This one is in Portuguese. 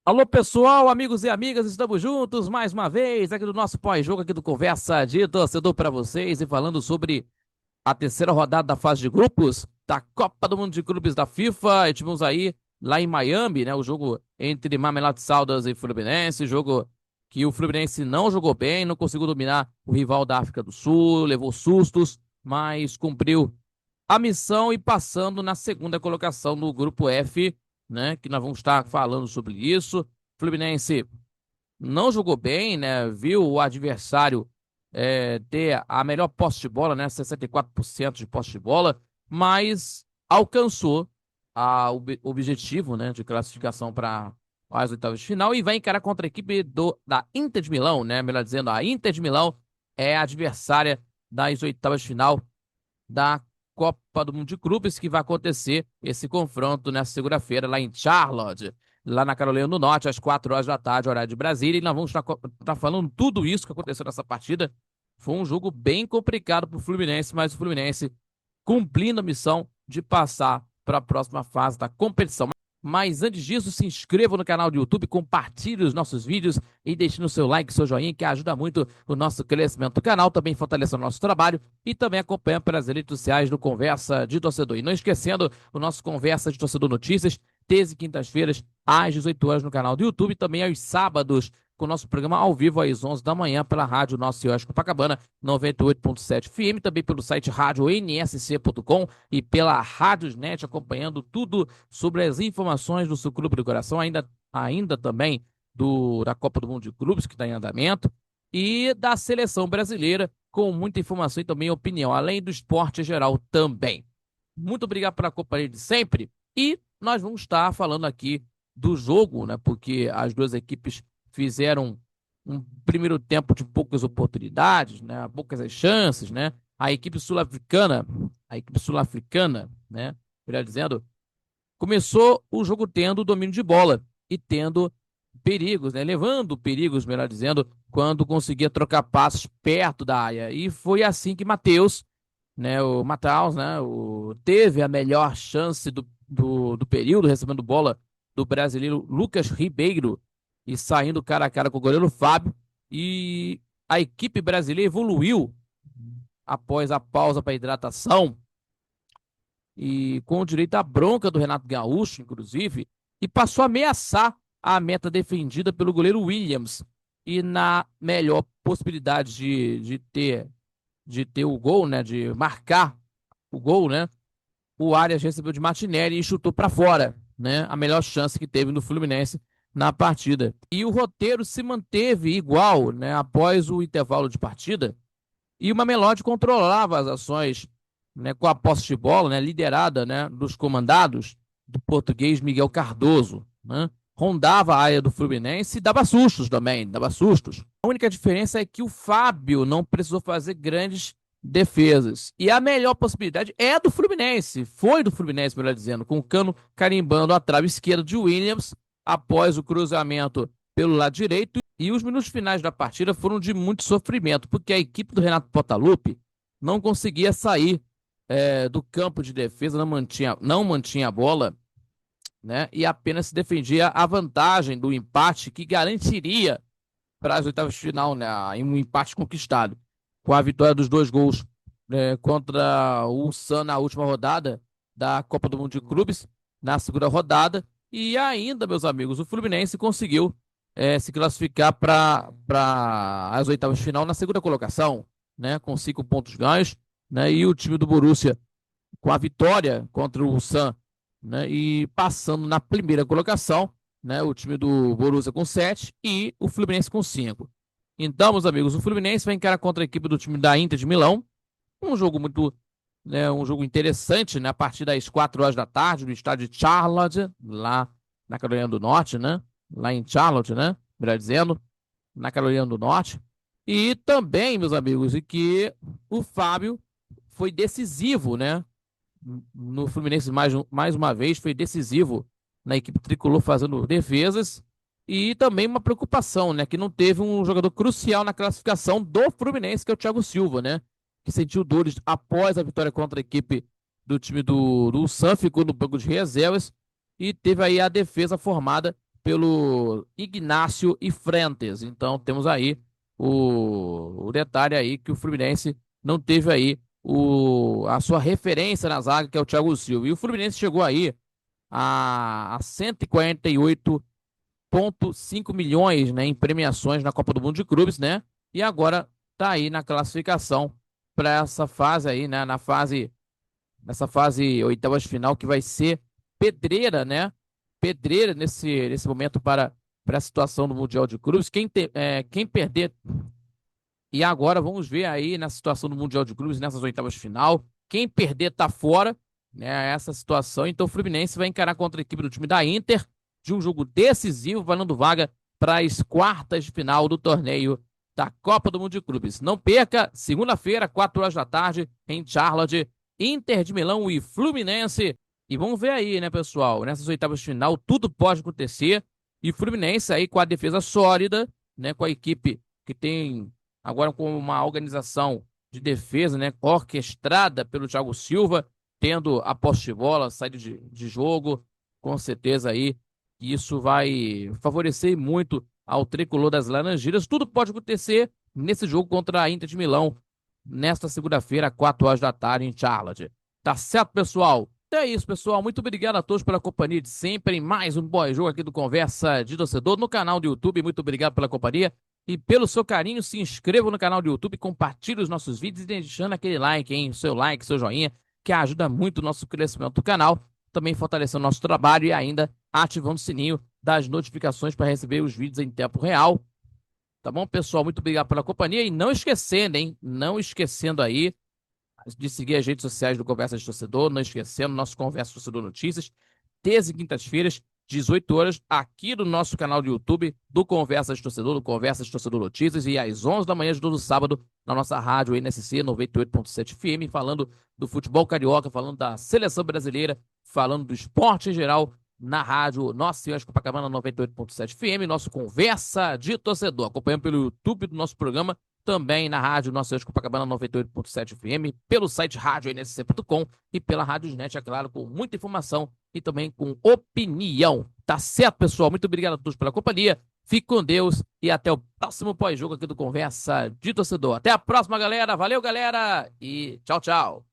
Alô, pessoal, amigos e amigas, estamos juntos mais uma vez aqui do nosso pós-jogo, aqui do Conversa de Torcedor para vocês e falando sobre a terceira rodada da fase de grupos da Copa do Mundo de Clubes da FIFA. E tivemos aí lá em Miami, né, o jogo entre Mamelodi Sundowns e Fluminense, jogo que o Fluminense não jogou bem, não conseguiu dominar o rival da África do Sul, levou sustos, mas cumpriu a missão e passando na segunda colocação no grupo F, né? Que nós vamos estar falando sobre isso. Fluminense não jogou bem, né? Viu o adversário ter a melhor posse de bola, né? 64% de posse de bola, mas alcançou o objetivo, né? De classificação para as oitavas de final e vai encarar contra a equipe da Inter de Milão, né? Melhor dizendo, a Inter de Milão é a adversária das oitavas de final da Copa do Mundo de Clubes, que vai acontecer esse confronto nessa segunda-feira lá em Charlotte, lá na Carolina do Norte, às 4 horas da tarde, horário de Brasília. E nós vamos estar falando tudo isso que aconteceu nessa partida. Foi um jogo bem complicado para o Fluminense, mas o Fluminense cumprindo a missão de passar para a próxima fase da competição. Mas antes disso, se inscreva no canal do YouTube, compartilhe os nossos vídeos e deixe no seu like, seu joinha, que ajuda muito o nosso crescimento do canal, também fortalece o nosso trabalho e também acompanha pelas redes sociais do Conversa de Torcedor. E não esquecendo o nosso Conversa de Torcedor Notícias, terça e quintas-feiras, às 18 horas no canal do YouTube, e também aos sábados, com o nosso programa ao vivo às 11 da manhã pela rádio Nossa Senhora de Copacabana, 98.7 FM, também pelo site radioNSC.com e pela Radiosnet, acompanhando tudo sobre as informações do seu Clube do Coração, ainda também da Copa do Mundo de Clubes, que está em andamento, e da Seleção Brasileira, com muita informação e também opinião, além do esporte em geral também. Muito obrigado pela companhia de sempre e nós vamos estar falando aqui do jogo, né? Porque as duas equipes fizeram um primeiro tempo de poucas oportunidades, né? Poucas as chances, né? A equipe sul-africana, né? Melhor dizendo, começou o jogo tendo o domínio de bola e tendo perigos, né? Levando perigos, melhor dizendo, quando conseguia trocar passos perto da área. E foi assim que Matheus, né? O Matheus, né? Teve a melhor chance do período, recebendo bola do brasileiro Lucas Ribeiro e saindo cara a cara com o goleiro Fábio. E a equipe brasileira evoluiu após a pausa para hidratação e com direito à bronca do Renato Gaúcho, inclusive, e passou a ameaçar a meta defendida pelo goleiro Williams. E na melhor possibilidade de ter o gol, né, de marcar o gol, né, o Arias recebeu de Martinelli e chutou para fora, né, a melhor chance que teve no Fluminense na partida. E o roteiro se manteve igual, né, após o intervalo de partida, e o Mamelodi controlava as ações, né, com a posse de bola, né, liderada, né, dos comandados do português Miguel Cardoso, né, rondava a área do Fluminense e dava sustos também, dava sustos. A única diferença é que o Fábio não precisou fazer grandes defesas. E a melhor possibilidade é do Fluminense, foi do Fluminense, melhor dizendo, com o Cano carimbando a trave esquerda de Williams após o cruzamento pelo lado direito. E os minutos finais da partida foram de muito sofrimento, porque a equipe do Renato Portaluppi não conseguia sair do campo de defesa, não mantinha a bola, né? E apenas se defendia a vantagem do empate que garantiria para as oitavas de final, né? Em um empate conquistado, com a vitória dos dois gols, contra o Ulsan na última rodada da Copa do Mundo de Clubes, na segunda rodada. E ainda, meus amigos, o Fluminense conseguiu se classificar para as oitavas de final na segunda colocação, né? Com 5 pontos ganhos, né? E o time do Borussia com a vitória contra o Ulsan, né? E passando na primeira colocação, né? O time do Borussia com 7 e o Fluminense com 5. Então, meus amigos, o Fluminense vai encarar contra a equipe do time da Inter de Milão. Um jogo muito, né, um jogo interessante, né? A partir das 4 horas da tarde, no estádio de Charlotte, lá na Carolina do Norte, né? Lá em Charlotte, né? Melhor dizendo, na Carolina do Norte. E também, meus amigos, e que o Fábio foi decisivo, né? No Fluminense mais uma vez, foi decisivo na equipe tricolor fazendo defesas e também uma preocupação, né, que não teve um jogador crucial na classificação do Fluminense, que é o Thiago Silva, né, que sentiu dores após a vitória contra a equipe do time do Ulsan, ficou no banco de reservas e teve aí a defesa formada pelo Ignácio e Frentes. Então temos aí o detalhe aí que o Fluminense não teve aí a sua referência na zaga, que é o Thiago Silva. E o Fluminense chegou aí a 148,5 milhões, né, em premiações na Copa do Mundo de Clubes, né? E agora tá aí na classificação para essa fase aí, né, nessa fase oitavas de final que vai ser pedreira, né? Pedreira nesse momento para a situação do Mundial de Clubes. Quem perder. E agora vamos ver aí na situação do Mundial de Clubes, nessas oitavas de final. Quem perder tá fora, né? Essa situação. Então o Fluminense vai encarar contra a equipe do time da Inter, de um jogo decisivo, valendo vaga para as quartas de final do torneio da Copa do Mundo de Clubes. Não perca, segunda-feira, 4 horas da tarde, em Charlotte, Inter de Milão e Fluminense. E vamos ver aí, né, pessoal? Nessas oitavas de final, tudo pode acontecer. E Fluminense aí com a defesa sólida, né, com a equipe que tem agora com uma organização de defesa, né, orquestrada pelo Thiago Silva, tendo a posse de bola, saída de jogo, com certeza aí isso vai favorecer muito ao tricolor das Laranjeiras. Tudo pode acontecer nesse jogo contra a Inter de Milão, nesta segunda-feira, 4 horas da tarde, em Charlotte. Tá certo, pessoal? Então é isso, pessoal. Muito obrigado a todos pela companhia de sempre em mais um Boa Jogo aqui do Conversa de Torcedor no canal do YouTube. Muito obrigado pela companhia e pelo seu carinho. Se inscreva no canal do YouTube, compartilhe os nossos vídeos e deixando aquele like, hein? Seu like, seu joinha, que ajuda muito o nosso crescimento do canal, também fortalecendo o nosso trabalho e ainda ativando o sininho das notificações para receber os vídeos em tempo real. Tá bom, pessoal? Muito obrigado pela companhia e não esquecendo, hein? Não esquecendo aí de seguir as redes sociais do Conversa de Torcedor, não esquecendo nosso Conversa de Torcedor Notícias, terça e quintas-feiras, 18 horas, aqui no nosso canal do YouTube do Conversa de Torcedor, do Conversa de Torcedor Notícias, e às 11 da manhã de todo sábado, na nossa rádio NSC 98.7 FM, falando do futebol carioca, falando da seleção brasileira, falando do esporte em geral, na rádio Nossa Senhora de Copacabana 98.7 FM, nosso Conversa de Torcedor, acompanhando pelo YouTube do nosso programa, também na rádio Nossa Senhora de Copacabana 98.7 FM, pelo site radioNSC.com e pela Rádiosnet, é claro, com muita informação e também com opinião. Tá certo, pessoal? Muito obrigado a todos pela companhia. Fique com Deus e até o próximo pós-jogo aqui do Conversa de Torcedor. Até a próxima, galera. Valeu, galera. E tchau, tchau.